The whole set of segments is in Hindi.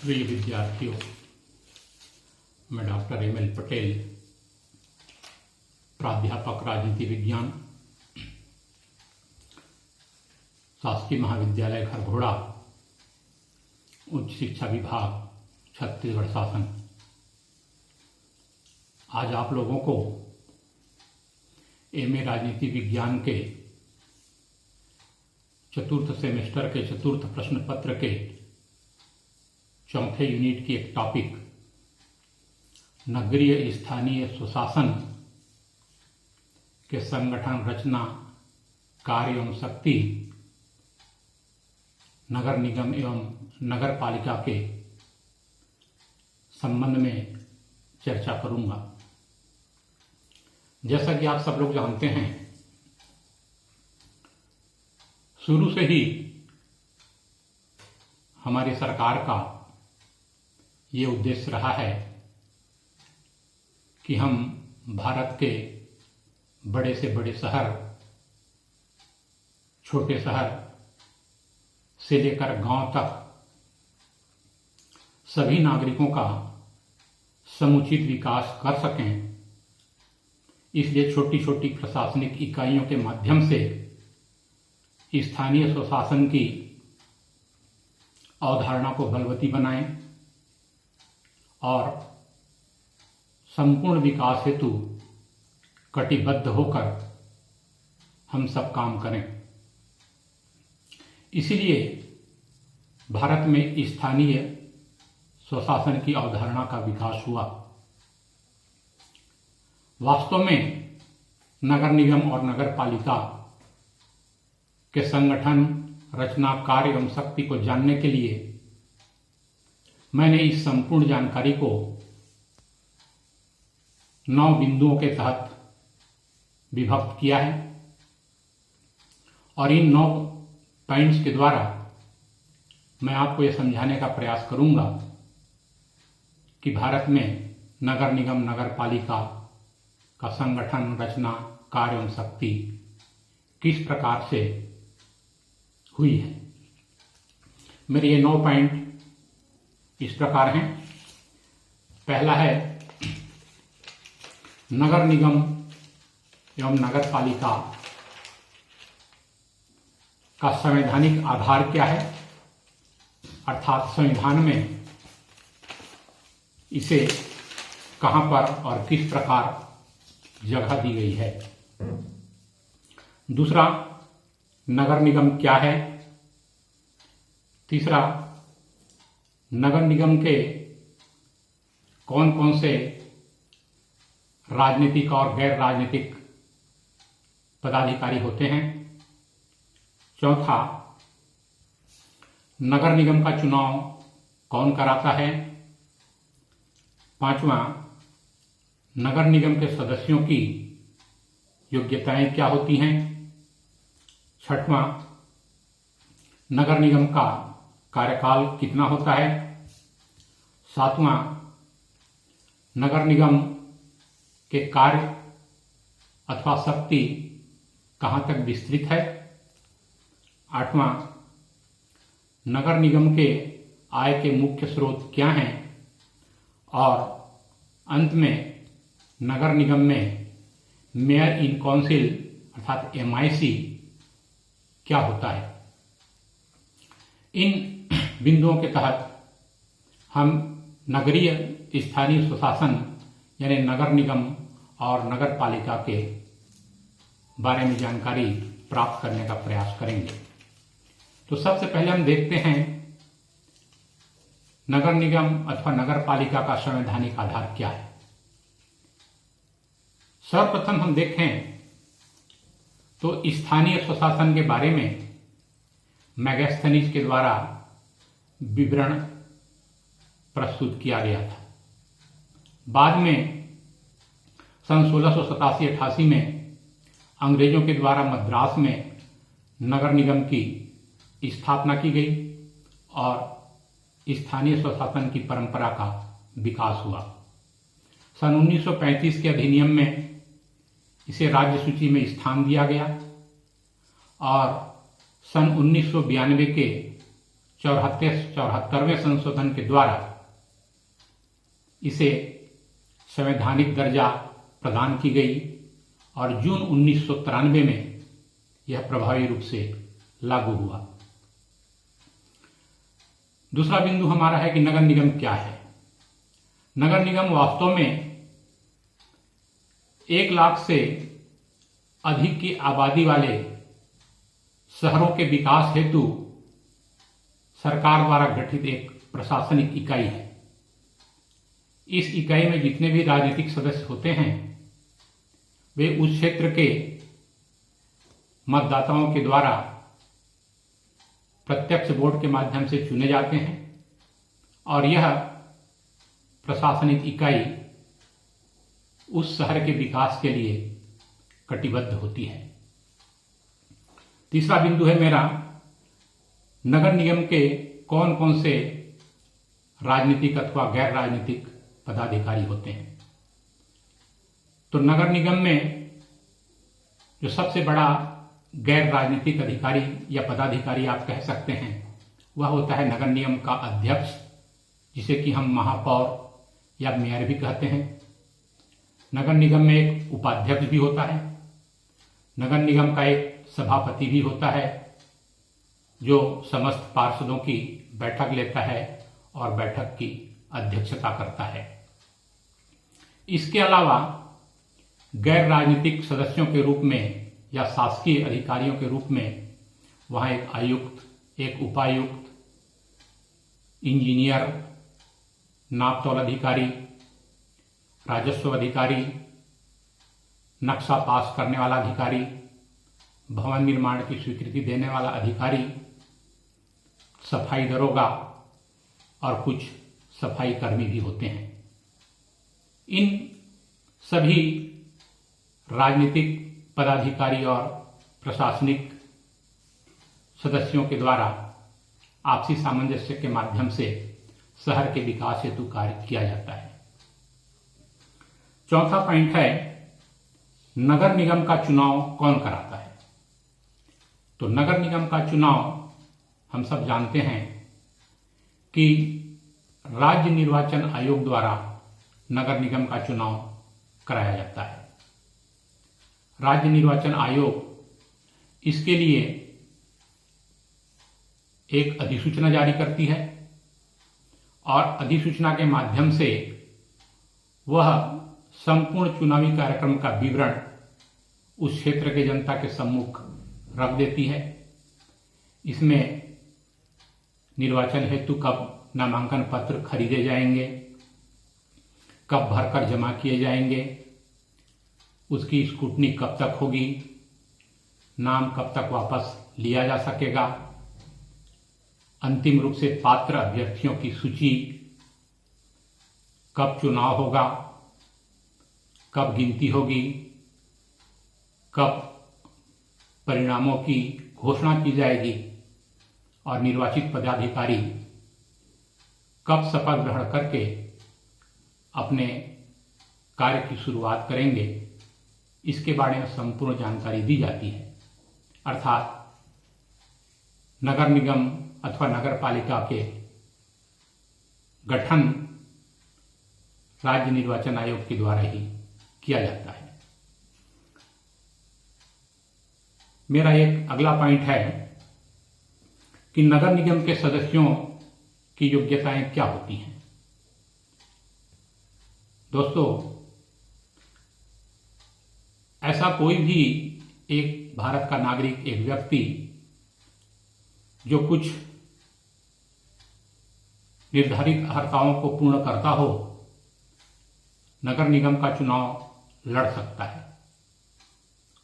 प्रिय विद्यार्थियों, मैं डॉक्टर एम.एल. पटेल, प्राध्यापक राजनीति विज्ञान, शासकीय महाविद्यालय खरघोड़ा, उच्च शिक्षा विभाग, छत्तीसगढ़ शासन, आज आप लोगों को एम.ए. राजनीति विज्ञान के चतुर्थ सेमेस्टर के चतुर्थ प्रश्न पत्र के चौथे यूनिट की एक टॉपिक नगरीय स्थानीय स्वशासन के संगठन, रचना, कार्य एवं शक्ति, नगर निगम एवं नगर पालिका के संबंध में चर्चा करूंगा। जैसा कि आप सब लोग जानते हैं, शुरू से ही हमारी सरकार का ये उद्देश्य रहा है कि हम भारत के बड़े से बड़े शहर, छोटे शहर से लेकर गांव तक सभी नागरिकों का समुचित विकास कर सकें। इसलिए छोटी छोटी प्रशासनिक इकाइयों के माध्यम से स्थानीय स्वशासन की अवधारणा को बलवती बनाएं और संपूर्ण विकास हेतु कटिबद्ध होकर हम सब काम करें। इसीलिए भारत में स्थानीय स्वशासन की अवधारणा का विकास हुआ। वास्तव में नगर निगम और नगर पालिका के संगठन, रचना, कार्य एवं शक्ति को जानने के लिए मैंने इस संपूर्ण जानकारी को 9 बिंदुओं के तहत विभक्त किया है और इन 9 पॉइंट्स के द्वारा मैं आपको यह समझाने का प्रयास करूंगा कि भारत में नगर निगम, नगर पालिका का संगठन, रचना, कार्य एवं शक्ति किस प्रकार से हुई है। मेरे ये 9 पॉइंट इस प्रकार हैं। पहला है नगर निगम एवं नगर पालिका का संवैधानिक आधार क्या है, अर्थात संविधान में इसे कहां पर और किस प्रकार जगह दी गई है। दूसरा, नगर निगम क्या है। तीसरा, नगर निगम के कौन कौन से राजनीतिक और गैर राजनीतिक पदाधिकारी होते हैं। चौथा, नगर निगम का चुनाव कौन कराता है। पांचवा, नगर निगम के सदस्यों की योग्यताएं क्या होती हैं। छठवां, नगर निगम का कार्यकाल कितना होता है। सातवां, नगर निगम के कार्य अथवा शक्ति कहां तक विस्तृत है। आठवां, नगर निगम के आय के मुख्य स्रोत क्या हैं। और अंत में नगर निगम में मेयर इन काउंसिल अर्थात MIC क्या होता है। इन बिंदुओं के तहत हम नगरीय स्थानीय स्वशासन यानी नगर निगम और नगर पालिका के बारे में जानकारी प्राप्त करने का प्रयास करेंगे। तो सबसे पहले हम देखते हैं नगर निगम अथवा नगर पालिका का संवैधानिक आधार क्या है। सर्वप्रथम हम देखें तो स्थानीय स्वशासन के बारे में मैगस्थनीज के द्वारा विवरण प्रस्तुत किया गया था। बाद में सन 1687-88 में अंग्रेजों के द्वारा मद्रास में नगर निगम की स्थापना की गई और स्थानीय स्वशासन की परंपरा का विकास हुआ। सन 1935 के अधिनियम में इसे राज्य सूची में स्थान दिया गया और सन 1992 के 74वें संशोधन के द्वारा इसे संवैधानिक दर्जा प्रदान की गई और जून 1993 में यह प्रभावी रूप से लागू हुआ। दूसरा बिंदु हमारा है कि नगर निगम क्या है। नगर निगम वास्तव में 1 लाख से अधिक की आबादी वाले शहरों के विकास हेतु सरकार द्वारा गठित एक प्रशासनिक इकाई है। इस इकाई में जितने भी राजनीतिक सदस्य होते हैं वे उस क्षेत्र के मतदाताओं के द्वारा प्रत्यक्ष वोट के माध्यम से चुने जाते हैं और यह प्रशासनिक इकाई उस शहर के विकास के लिए कटिबद्ध होती है। तीसरा बिंदु है मेरा, नगर निगम के कौन कौन से राजनीतिक अथवा गैर राजनीतिक पदाधिकारी होते हैं। तो नगर निगम में जो सबसे बड़ा गैर राजनीतिक अधिकारी या पदाधिकारी आप कह सकते हैं वह होता है नगर निगम का अध्यक्ष, जिसे कि हम महापौर या मेयर भी कहते हैं। नगर निगम में एक उपाध्यक्ष भी होता है। नगर निगम का एक सभापति भी होता है जो समस्त पार्षदों की बैठक लेता है और बैठक की अध्यक्षता करता है। इसके अलावा गैर राजनीतिक सदस्यों के रूप में या शासकीय अधिकारियों के रूप में वहाँ एक आयुक्त, एक उपायुक्त, इंजीनियर, नाप तौल अधिकारी, राजस्व अधिकारी, नक्शा पास करने वाला अधिकारी, भवन निर्माण की स्वीकृति देने वाला अधिकारी, सफाई दरोगा और कुछ सफाई कर्मी भी होते हैं। इन सभी राजनीतिक पदाधिकारी और प्रशासनिक सदस्यों के द्वारा आपसी सामंजस्य के माध्यम से शहर के विकास हेतु कार्य किया जाता है। चौथा पॉइंट है, नगर निगम का चुनाव कौन कराता है। तो नगर निगम का चुनाव हम सब जानते हैं कि राज्य निर्वाचन आयोग द्वारा नगर निगम का चुनाव कराया जाता है। राज्य निर्वाचन आयोग इसके लिए एक अधिसूचना जारी करती है और अधिसूचना के माध्यम से वह संपूर्ण चुनावी कार्यक्रम का विवरण उस क्षेत्र के जनता के सम्मुख रख देती है। इसमें निर्वाचन हेतु कब नामांकन पत्र खरीदे जाएंगे, कब भरकर जमा किए जाएंगे, उसकी स्क्रूटनी कब तक होगी, नाम कब तक वापस लिया जा सकेगा, अंतिम रूप से पात्र अभ्यर्थियों की सूची, कब चुनाव होगा, कब गिनती होगी, कब परिणामों की घोषणा की जाएगी और निर्वाचित पदाधिकारी कब शपथ ग्रहण करके अपने कार्य की शुरुआत करेंगे, इसके बारे में संपूर्ण जानकारी दी जाती है। अर्थात नगर निगम अथवा नगर पालिका के गठन राज्य निर्वाचन आयोग के द्वारा ही किया जाता है। मेरा एक अगला पॉइंट है कि नगर निगम के सदस्यों की योग्यताएं क्या होती हैं। दोस्तों, ऐसा कोई भी एक भारत का नागरिक, एक व्यक्ति जो कुछ निर्धारित अर्हताओं को पूर्ण करता हो, नगर निगम का चुनाव लड़ सकता है।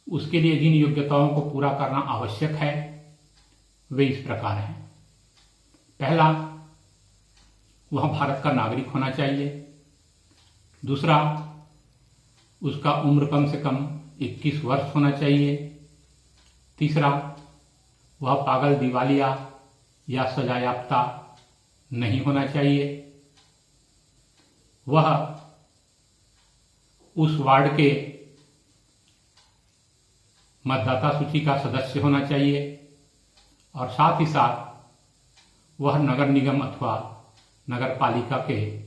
उसके लिए जिन योग्यताओं को पूरा करना आवश्यक है वे इस प्रकार हैं। पहला, वह भारत का नागरिक होना चाहिए। दूसरा, उसका उम्र कम से कम 21 वर्ष होना चाहिए। तीसरा, वह पागल, दिवालिया या सजायाफ्ता नहीं होना चाहिए। वह उस वार्ड के मतदाता सूची का सदस्य होना चाहिए और साथ ही साथ वह नगर निगम अथवा नगर पालिका के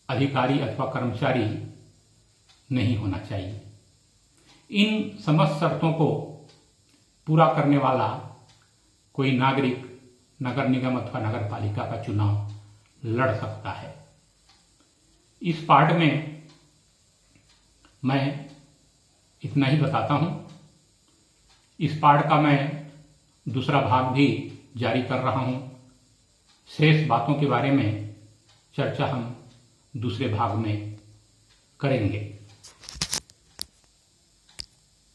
अधिकारी अथवा कर्मचारी नहीं होना चाहिए। इन समस्त शर्तों को पूरा करने वाला कोई नागरिक नगर निगम अथवा नगर पालिका का चुनाव लड़ सकता है। इस पार्ट में मैं इतना ही बताता हूं। इस पार्ट का मैं दूसरा भाग भी जारी कर रहा हूं। शेष बातों के बारे में चर्चा हम दूसरे भाग में करेंगे।